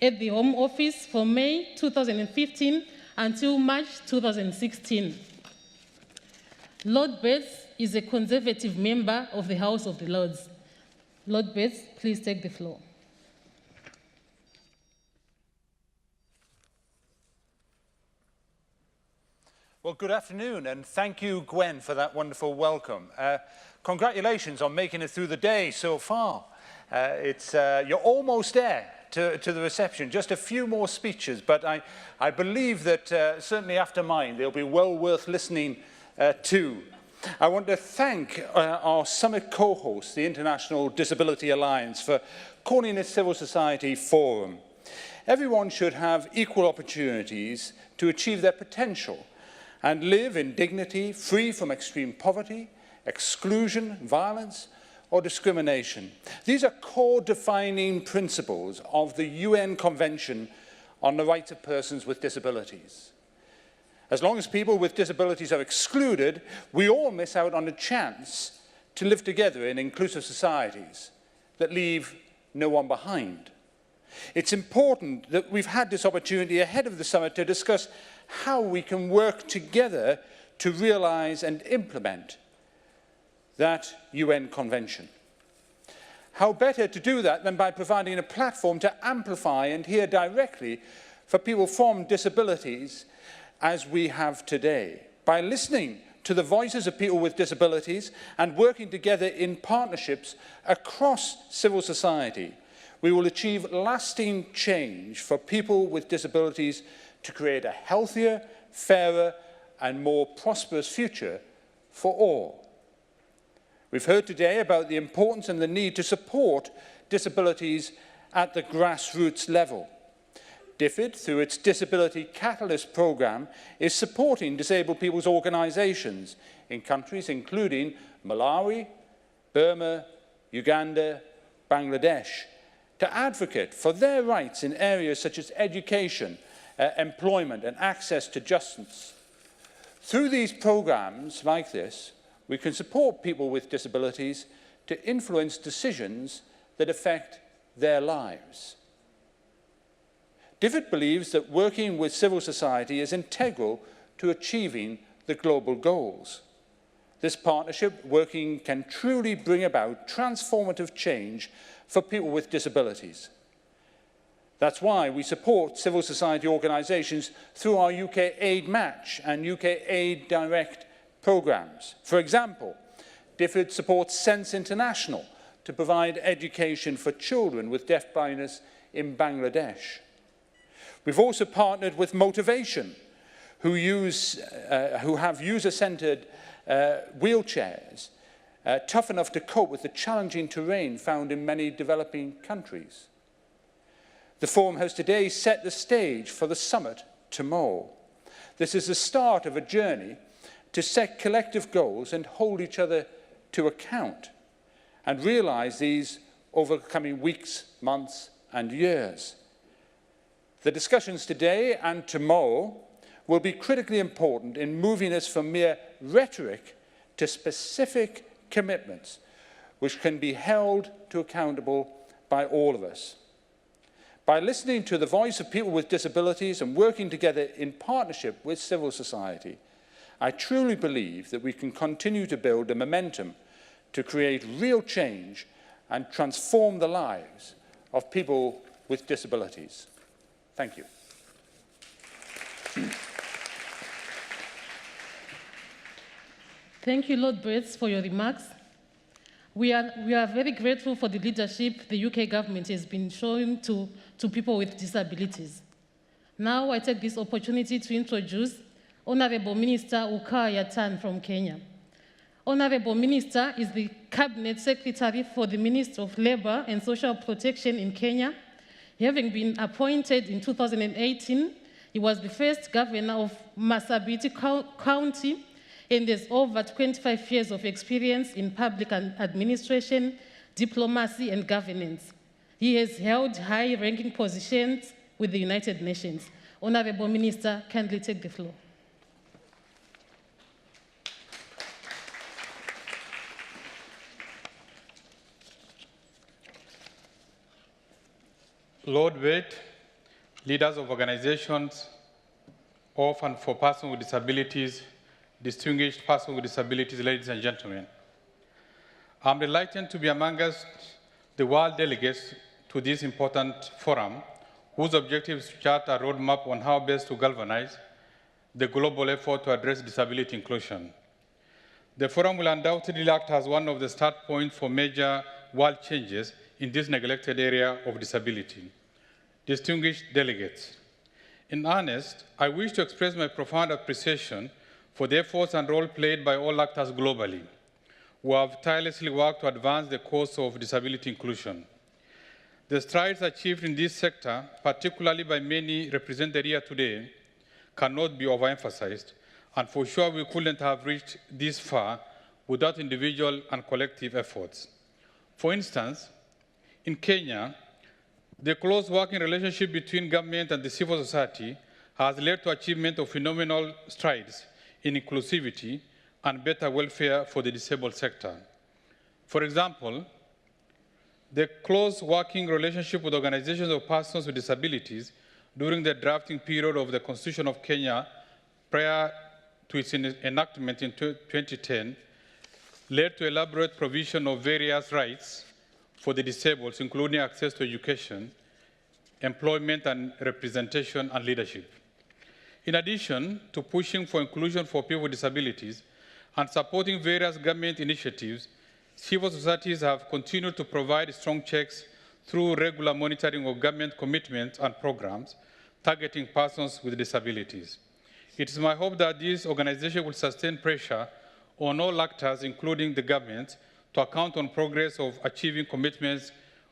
at the Home Office from May 2015 until March 2016. Lord Bates is a Conservative member of the House of the Lords. Lord Bates, please take the floor. Well, good afternoon, and thank you, Gwen, for that wonderful welcome. Congratulations on making it through the day so far. You're almost there to the reception, just a few more speeches, but I believe that certainly after mine, they'll be well worth listening to. I want to thank our summit co-host, the International Disability Alliance, for calling it Civil Society Forum. Everyone should have equal opportunities to achieve their potential and live in dignity, free from extreme poverty, exclusion, violence, or discrimination. These are core defining principles of the UN Convention on the Rights of Persons with Disabilities. As long as people with disabilities are excluded, we all miss out on the chance to live together in inclusive societies that leave no one behind. It's important that we've had this opportunity ahead of the summit to discuss how we can work together to realize and implement that UN Convention. How better to do that than by providing a platform to amplify and hear directly for people from disabilities as we have today. By listening to the voices of people with disabilities and working together in partnerships across civil society, we will achieve lasting change for people with disabilities to create a healthier, fairer, and more prosperous future for all. We've heard today about the importance and the need to support disabilities at the grassroots level. DFID, through its Disability Catalyst program, is supporting disabled people's organizations in countries including Malawi, Burma, Uganda, Bangladesh, to advocate for their rights in areas such as education, employment, and access to justice. Through these programs like this, we can support people with disabilities to influence decisions that affect their lives. DFID believes that working with civil society is integral to achieving the global goals. This partnership working can truly bring about transformative change for people with disabilities. That's why we support civil society organisations through our UK Aid Match and UK Aid Direct programs. For example, DFID supports Sense International to provide education for children with deafblindness in Bangladesh. We've also partnered with Motivation, who have user-centred wheelchairs tough enough to cope with the challenging terrain found in many developing countries. The forum has today set the stage for the summit tomorrow. This is the start of a journey to set collective goals and hold each other to account and realize these over the coming weeks, months, and years. The discussions today and tomorrow will be critically important in moving us from mere rhetoric to specific commitments which can be held to accountable by all of us. by listening to the voice of people with disabilities and working together in partnership with civil society, I truly believe that we can continue to build a momentum to create real change and transform the lives of people with disabilities. Thank you. Thank you, Lord Bates, for your remarks. We are very grateful for the leadership the UK government has been showing to people with disabilities. Now I take this opportunity to introduce Honourable Minister Ukur Yatani from Kenya. Honourable Minister is the Cabinet Secretary for the Ministry of Labour and Social Protection in Kenya. Having been appointed in 2018, he was the first governor of Marsabit County and has over 25 years of experience in public administration, diplomacy, and governance. He has held high-ranking positions with the United Nations. Honourable Minister, kindly take the floor. Lord Waite, leaders of organizations of and for persons with disabilities, distinguished persons with disabilities, ladies and gentlemen. I'm delighted to be among us, the world delegates to this important forum, whose objective is to chart a roadmap on how best to galvanize the global effort to address disability inclusion. The forum will undoubtedly act as one of the start points for major world changes in this neglected area of disability. Distinguished delegates, in earnest, I wish to express my profound appreciation for the efforts and role played by all actors globally, who have tirelessly worked to advance the cause of disability inclusion. The strides achieved in this sector, particularly by many represented here today, cannot be overemphasized, and for sure we couldn't have reached this far without individual and collective efforts. For instance, in Kenya, the close working relationship between government and the civil society has led to achievement of phenomenal strides in inclusivity and better welfare for the disabled sector. For example, the close working relationship with organizations of persons with disabilities during the drafting period of the Constitution of Kenya prior to its enactment in 2010 led to elaborate provision of various rights for the disabled, including access to education, employment and representation and leadership. In addition to pushing for inclusion for people with disabilities and supporting various government initiatives, civil societies have continued to provide strong checks through regular monitoring of government commitments and programs targeting persons with disabilities. It is my hope that this organization will sustain pressure on all actors, including the government, to account on progress of achieving commitments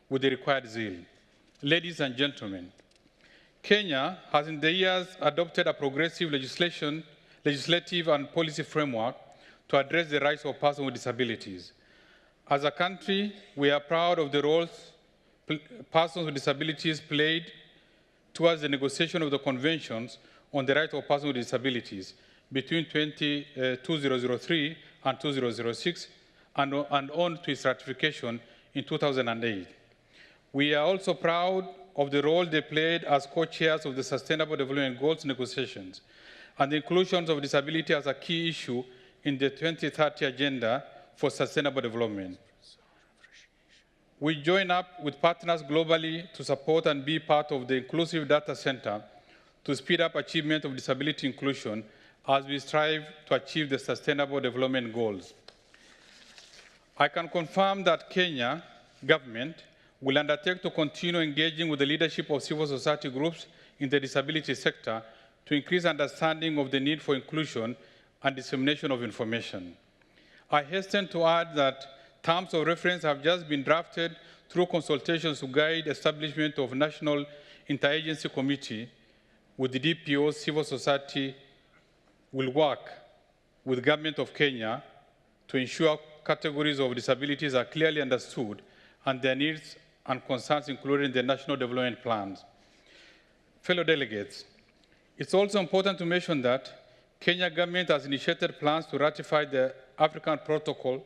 with the required zeal. Ladies and gentlemen, Kenya has in the years adopted a progressive legislative and policy framework to address the rights of persons with disabilities. As a country, we are proud of the roles persons with disabilities played towards the negotiation of the conventions on the rights of persons with disabilities between 2003 and 2006 and on to its ratification in 2008. We are also proud of the role they played as co-chairs of the Sustainable Development Goals negotiations and the inclusion of disability as a key issue in the 2030 Agenda for Sustainable Development. We join up with partners globally to support and be part of the Inclusive Data Center to speed up achievement of disability inclusion as we strive to achieve the Sustainable Development Goals. I can confirm that Kenya government will undertake to continue engaging with the leadership of civil society groups in the disability sector to increase understanding of the need for inclusion and dissemination of information. I hasten to add that terms of reference have just been drafted through consultations to guide establishment of National Interagency Committee with the DPO. Civil society will work with Government of Kenya to ensure categories of disabilities are clearly understood and their needs and concerns included in the national development plans. Fellow delegates, it's also important to mention that Kenya government has initiated plans to ratify the African Protocol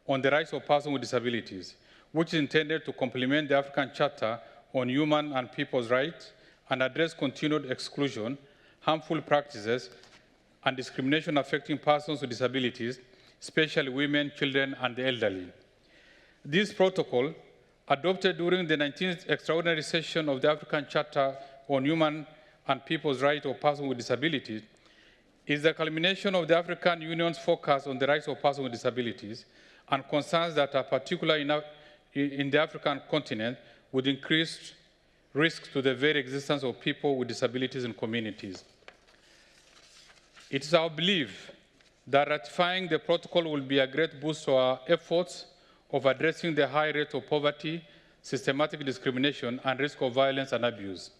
on the Rights of Persons with Disabilities, which is intended to complement the African Charter on human and people's rights and address continued exclusion, harmful practices, and discrimination affecting persons with disabilities, especially women, children, and the elderly. This protocol, adopted during the 19th extraordinary session of the African Charter on Human and People's Rights of Persons with Disabilities, is the culmination of the African Union's focus on the rights of persons with disabilities and concerns that are particular in the African continent with increased risks to the very existence of people with disabilities in communities. It is our belief that ratifying the protocol will be a great boost to our efforts of addressing the high rate of poverty, systematic discrimination, and risk of violence and abuse.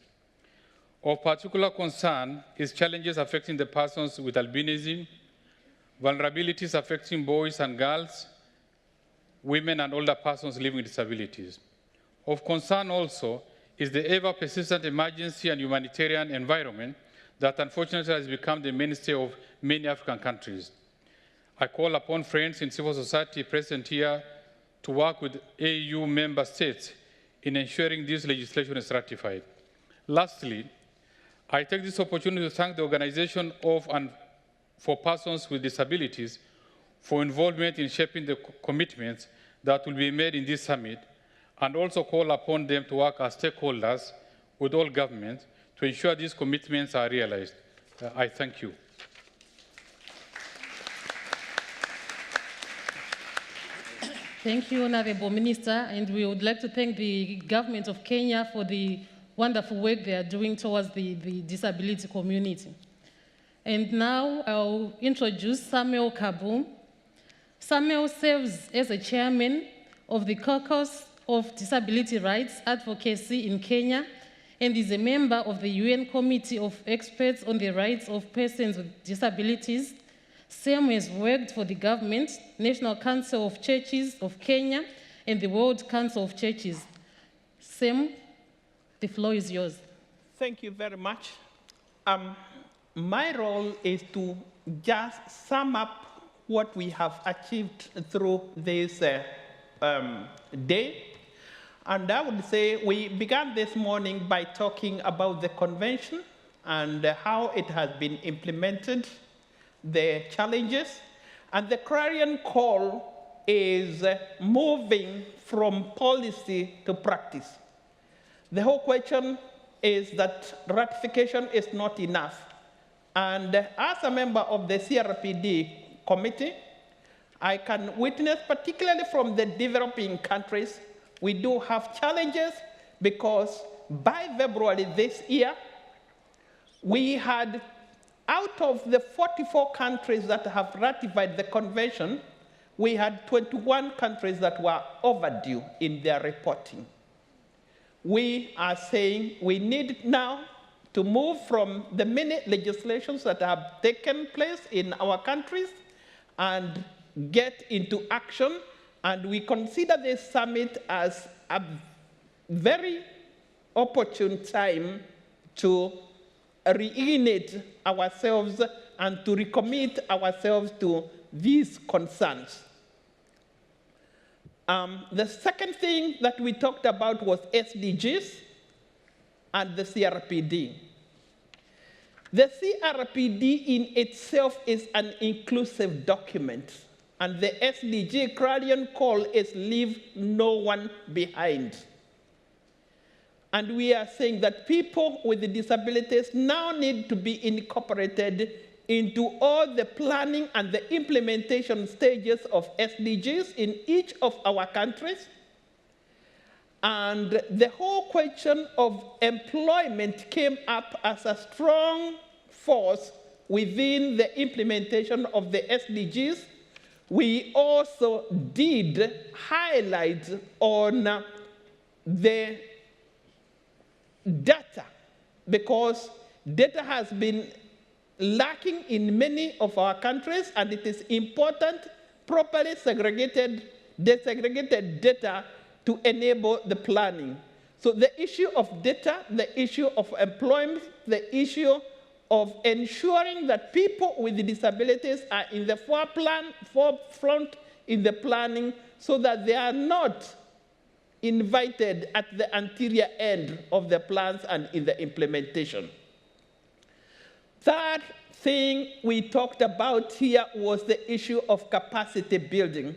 Of particular concern is challenges affecting the persons with albinism, vulnerabilities affecting boys and girls, women and older persons living with disabilities. Of concern also is the ever-persistent emergency and humanitarian environment that unfortunately has become the mainstay of many African countries. I call upon friends in civil society present here to work with AU member states in ensuring this legislation is ratified. Lastly, I take this opportunity to thank the Organization of and for Persons with Disabilities for involvement in shaping the commitments that will be made in this summit, and also call upon them to work as stakeholders with all governments to ensure these commitments are realized. I thank you. Thank you, Honorable Minister, and we would like to thank the government of Kenya for the wonderful work they are doing towards the disability community. And now I'll introduce Samuel Kabue. Samuel serves as a chairman of the Caucus of Disability Rights Advocacy in Kenya and is a member of the UN Committee of Experts on the Rights of Persons with Disabilities. Sam has worked for the government, National Council of Churches of Kenya, and the World Council of Churches. Sam, the floor is yours. Thank you very much. My role is to just sum up what we have achieved through this day. And I would say we began this morning by talking about the convention and how it has been implemented, the challenges, and the clarion call is moving from policy to practice. The whole question is that ratification is not enough. And as a member of the CRPD committee, I can witness, particularly from the developing countries, we do have challenges because by February this year, we had, out of the 44 countries that have ratified the convention, we had 21 countries that were overdue in their reporting. We are saying we need now to move from the many legislations that have taken place in our countries and get into action. And we consider this summit as a very opportune time to reunite ourselves and to recommit ourselves to these concerns. The second thing that we talked about was SDGs and the CRPD. The CRPD in itself is an inclusive document, and the SDG clarion call is leave no one behind. And we are saying that people with disabilities now need to be incorporated into all the planning and the implementation stages of SDGs in each of our countries. And the whole question of employment came up as a strong force within the implementation of the SDGs. We also did highlight on the data, because data has been lacking in many of our countries, and it is important properly desegregated data to enable the planning. So the issue of data, the issue of employment, the issue of ensuring that people with disabilities are in the forefront in the planning so that they are not invited at the anterior end of the plans and in the implementation. Third thing we talked about here was the issue of capacity building.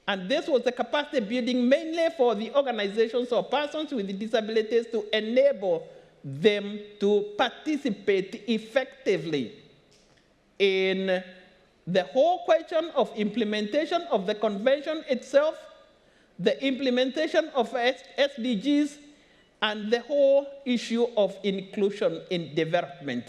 And this was the capacity building mainly for the organizations or persons with disabilities to enable them to participate effectively in the whole question of implementation of the convention itself, the implementation of SDGs, and the whole issue of inclusion in development.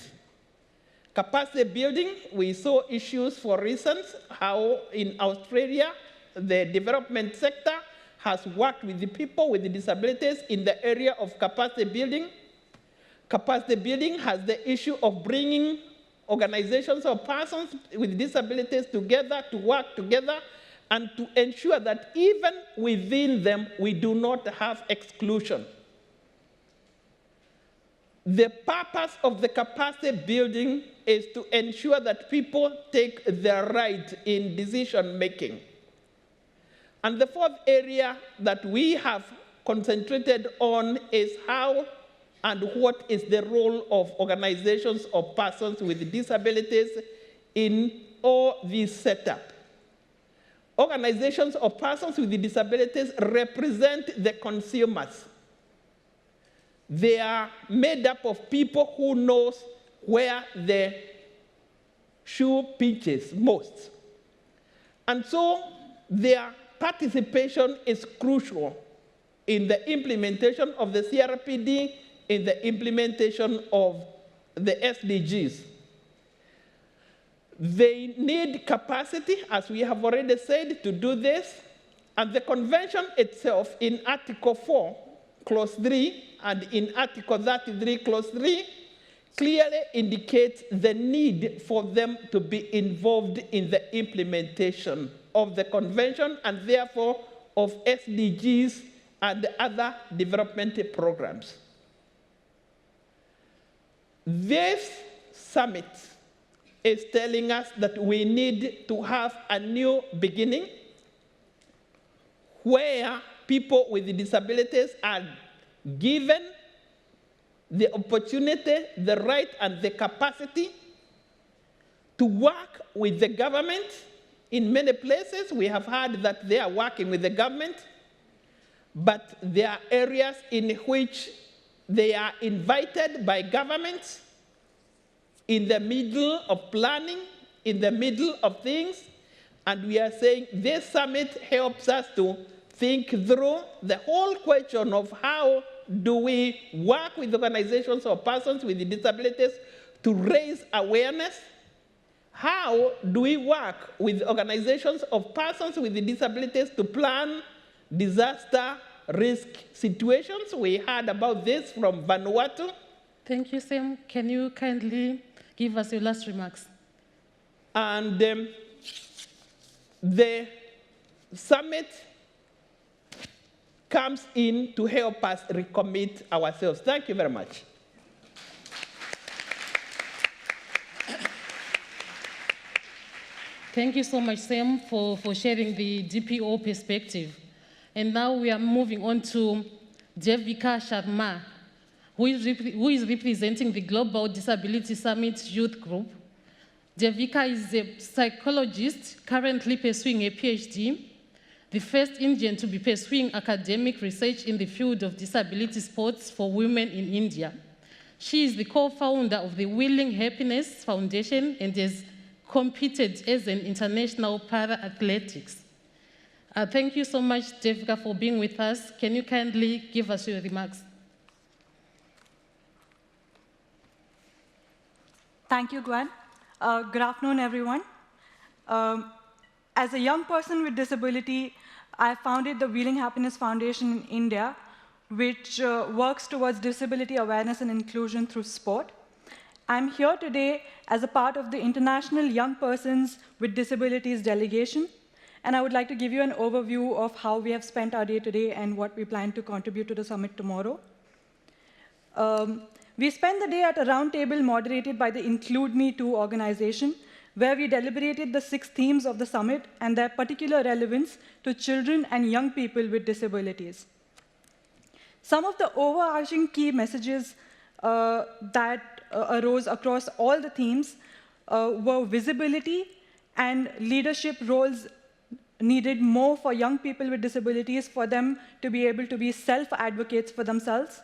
Capacity building, we saw issues, for instance, how in Australia, the development sector has worked with the people with disabilities in the area of capacity building. Capacity building has the issue of bringing organizations or persons with disabilities together to work together and to ensure that even within them, we do not have exclusion. The purpose of the capacity building is to ensure that people take their right in decision making. And the fourth area that we have concentrated on is how and what is the role of organizations or persons with disabilities in all this setup. Organizations or persons with disabilities represent the consumers. They are made up of people who know where the shoe pinches most. And so their participation is crucial in the implementation of the CRPD, in the implementation of the SDGs. They need capacity, as we have already said, to do this. And the convention itself in Article 4, Clause 3, and in Article 33, Clause 3, clearly indicates the need for them to be involved in the implementation of the convention and therefore of SDGs and other development programs. This summit is telling us that we need to have a new beginning where people with disabilities are given the opportunity, the right, and the capacity to work with the government. In many places, we have heard that they are working with the government, but there are areas in which they are invited by governments in the middle of planning, in the middle of things, and we are saying this summit helps us to think through the whole question of how do we work with organizations or persons with disabilities to raise awareness? How do we work with organizations of persons with disabilities to plan disaster risk situations? We heard about this from Vanuatu. Thank you, Sam. Can you kindly give us your last remarks? And the summit comes in to help us recommit ourselves. Thank you very much. Thank you so much, Sam, for sharing the DPO perspective. And now we are moving on to Devika Sharma, who is representing the Global Disability Summit Youth Group. Devika is a psychologist currently pursuing a PhD, the first Indian to be pursuing academic research in the field of disability sports for women in India. She is the co-founder of the Willing Happiness Foundation and has competed as an international para-athletics. Thank you so much, Devika, for being with us. Can you kindly give us your remarks? Thank you, Gwen. Good afternoon, everyone. As a young person with disability, I founded the Wheeling Happiness Foundation in India, which works towards disability awareness and inclusion through sport. I'm here today as a part of the International Young Persons with Disabilities Delegation, and I would like to give you an overview of how we have spent our day today and what we plan to contribute to the summit tomorrow. We spent the day at a roundtable moderated by the Include Me Too organization, where we deliberated the 6 themes of the summit and their particular relevance to children and young people with disabilities. Some of the overarching key messages that arose across all the themes were visibility and leadership roles needed more for young people with disabilities for them to be able to be self-advocates for themselves.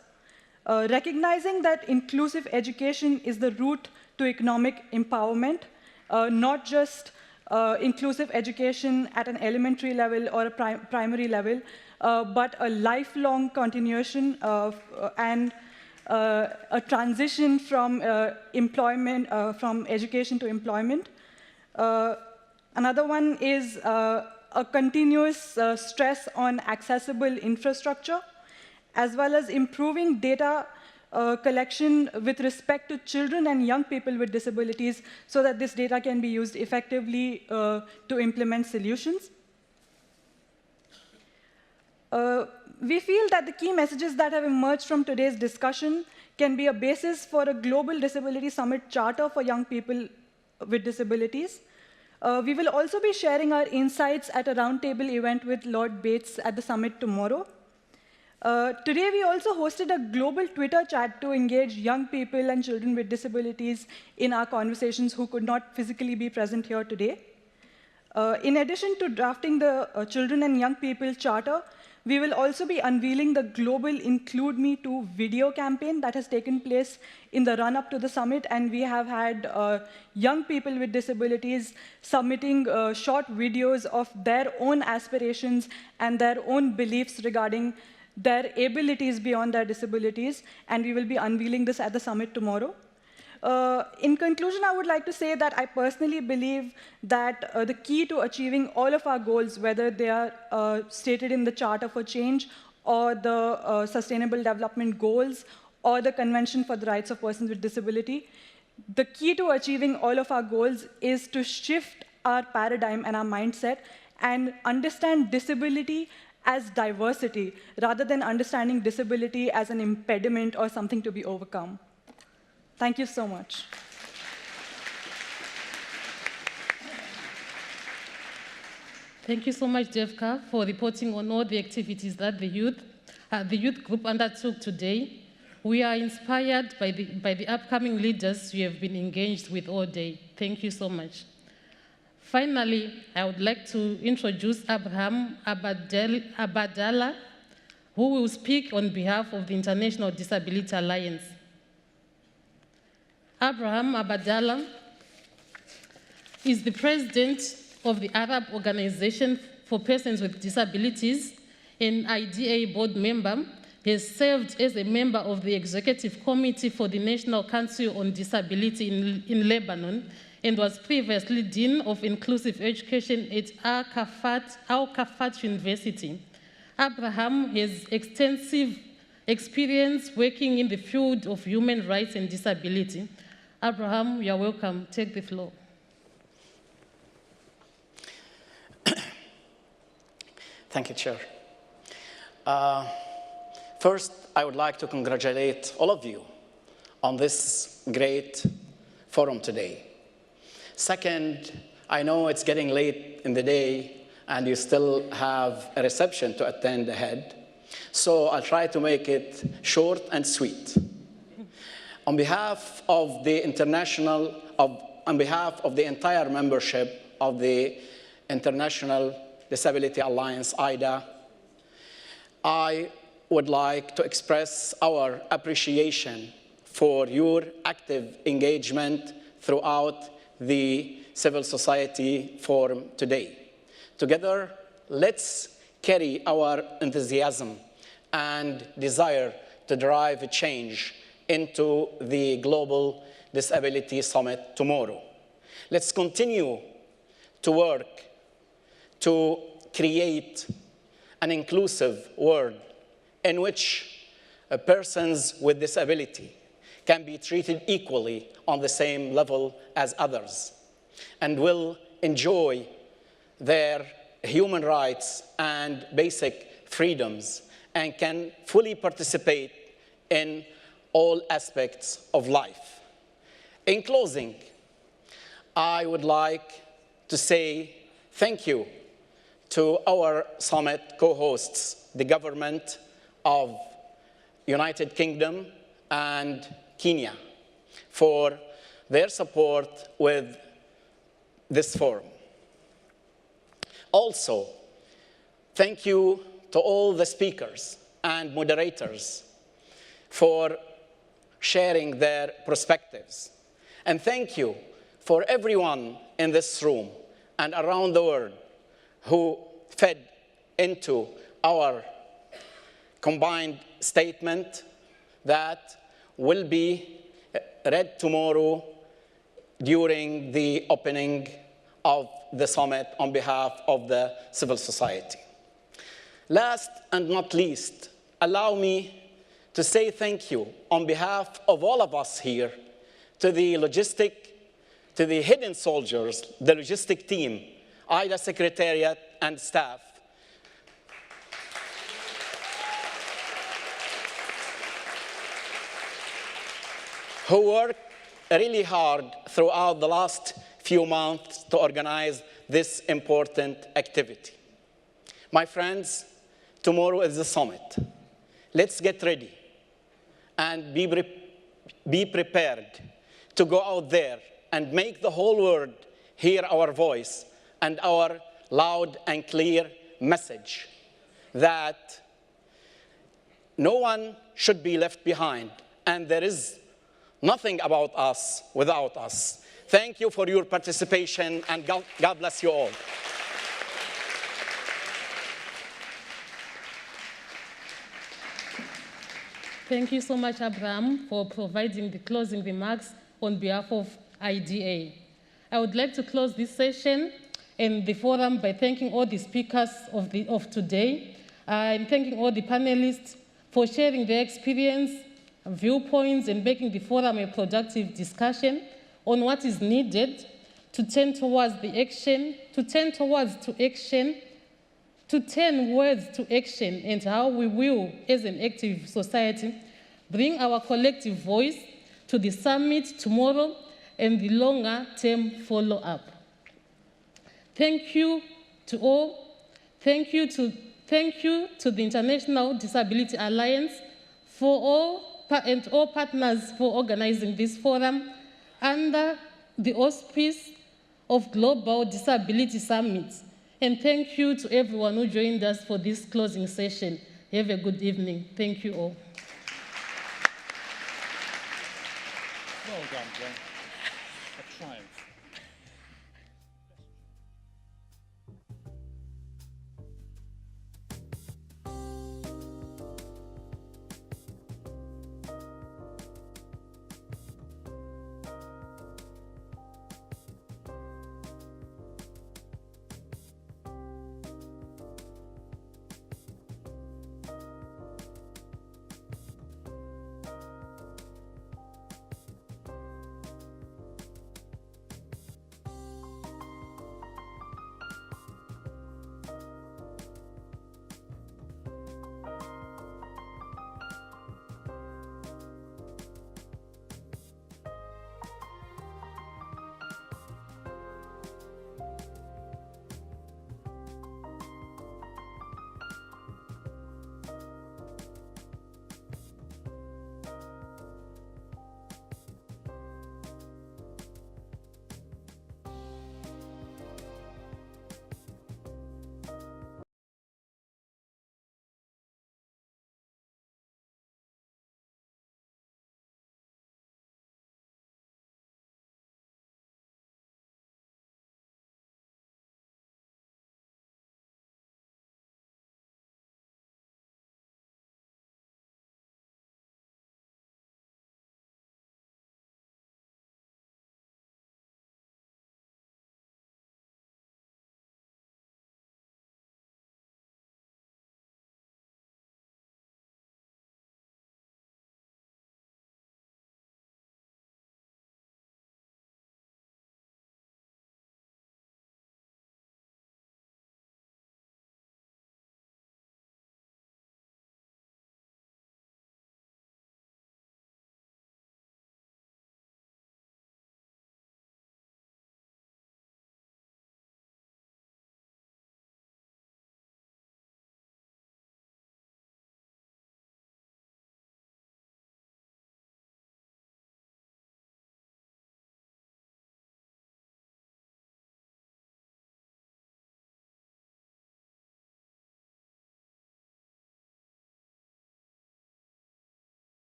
Recognizing that inclusive education is the route to economic empowerment, not just inclusive education at an elementary level or a primary level, but a lifelong continuation of, and a transition from employment, from education to employment. Another one is a continuous stress on accessible infrastructure, as well as improving data collection with respect to children and young people with disabilities so that this data can be used effectively to implement solutions. We feel that the key messages that have emerged from today's discussion can be a basis for a Global Disability Summit Charter for young people with disabilities. We will also be sharing our insights at a roundtable event with Lord Bates at the summit tomorrow. Today, we also hosted a global Twitter chat to engage young people and children with disabilities in our conversations who could not physically be present here today. In addition to drafting the Children and Young People Charter, we will also be unveiling the global Include Me Too video campaign that has taken place in the run-up to the summit, and we have had young people with disabilities submitting short videos of their own aspirations and their own beliefs regarding their abilities beyond their disabilities, and we will be unveiling this at the summit tomorrow. In conclusion, I would like to say that I personally believe that the key to achieving all of our goals, whether they are stated in the Charter for Change or the Sustainable Development Goals or the Convention for the Rights of Persons with Disability, the key to achieving all of our goals is to shift our paradigm and our mindset and understand disability as diversity, rather than understanding disability as an impediment or something to be overcome. Thank you so much. Thank you so much, Devika, for reporting on all the activities that the youth group undertook today. We are inspired by the upcoming leaders you have been engaged with all day. Thank you so much. Finally, I would like to introduce Abraham Abadala, who will speak on behalf of the International Disability Alliance. Abraham Abadala is the president of the Arab Organization for Persons with Disabilities, an IDA board member. He has served as a member of the Executive Committee for the National Council on Disability in Lebanon, and was previously Dean of Inclusive Education at Al-Kafat University. Abraham has extensive experience working in the field of human rights and disability. Abraham, you are welcome. Take the floor. Thank you, Chair. First, I would like to congratulate all of you on this great forum today. Second, I know it's getting late in the day and you still have a reception to attend ahead, so I'll try to make it short and sweet. On behalf of the entire membership of the International Disability Alliance, IDA, I would like to express our appreciation for your active engagement throughout the civil society forum today. Together, let's carry our enthusiasm and desire to drive a change into the Global Disability Summit tomorrow. Let's continue to work to create an inclusive world in which persons with disability can be treated equally on the same level as others and will enjoy their human rights and basic freedoms and can fully participate in all aspects of life. In closing, I would like to say thank you to our summit co-hosts, the government of United Kingdom and Kenya for their support with this forum. Also, thank you to all the speakers and moderators for sharing their perspectives. And thank you for everyone in this room and around the world who fed into our combined statement that will be read tomorrow during the opening of the summit on behalf of the civil society. Last and not least, allow me to say thank you on behalf of all of us here to the hidden soldiers, the logistic team, IDA Secretariat and staff, who worked really hard throughout the last few months to organize this important activity. My friends, tomorrow is the summit. Let's get ready and be prepared to go out there and make the whole world hear our voice and our loud and clear message that no one should be left behind, and there is nothing about us without us. Thank you for your participation, and God bless you all. Thank you so much, Abraham, for providing the closing remarks on behalf of IDA. I would like to close this session and the forum by thanking all the speakers of today. I'm thanking all the panelists for sharing their experience, viewpoints, and making the forum a productive discussion on what is needed to turn towards the action, to turn words to action, and how we will, as an active society, bring our collective voice to the summit tomorrow and the longer-term follow-up. Thank you to all. Thank you to the International Disability Alliance and all partners for organizing this forum under the auspice of Global Disability Summit. And thank you to everyone who joined us for this closing session. Have a good evening. Thank you all. Well done, Gwen. A triumph.